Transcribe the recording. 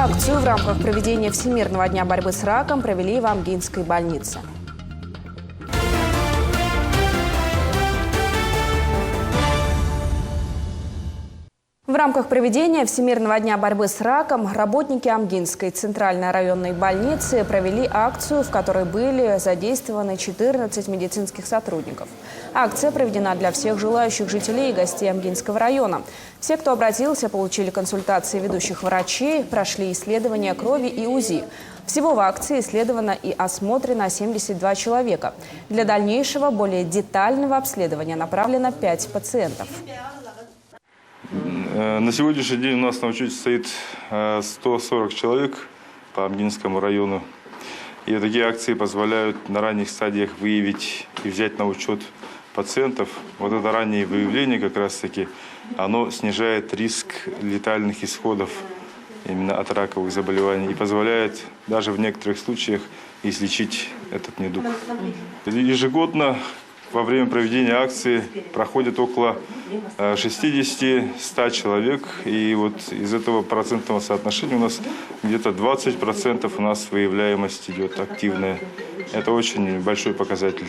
Акцию в рамках проведения Всемирного дня борьбы с раком провели в Амгинской больнице. В рамках проведения Всемирного дня борьбы с раком работники Амгинской центральной районной больницы провели акцию, в которой были задействованы 14 медицинских сотрудников. Акция проведена для всех желающих жителей и гостей Амгинского района. Все, кто обратился, получили консультации ведущих врачей, прошли исследования крови и УЗИ. Всего в акции исследовано и осмотрено 72 человека. Для дальнейшего, более детального обследования направлено 5 пациентов. На сегодняшний день у нас на учете стоит 140 человек по Амгинскому району. И такие акции позволяют на ранних стадиях выявить и взять на учет пациентов. Вот это раннее выявление как раз-таки, оно снижает риск летальных исходов именно от раковых заболеваний и позволяет даже в некоторых случаях излечить этот недуг. Ежегодно во время проведения акции проходит около 60-100 человек. И вот из этого процентного соотношения у нас где-то 20% у нас выявляемость идет активная. Это очень большой показатель.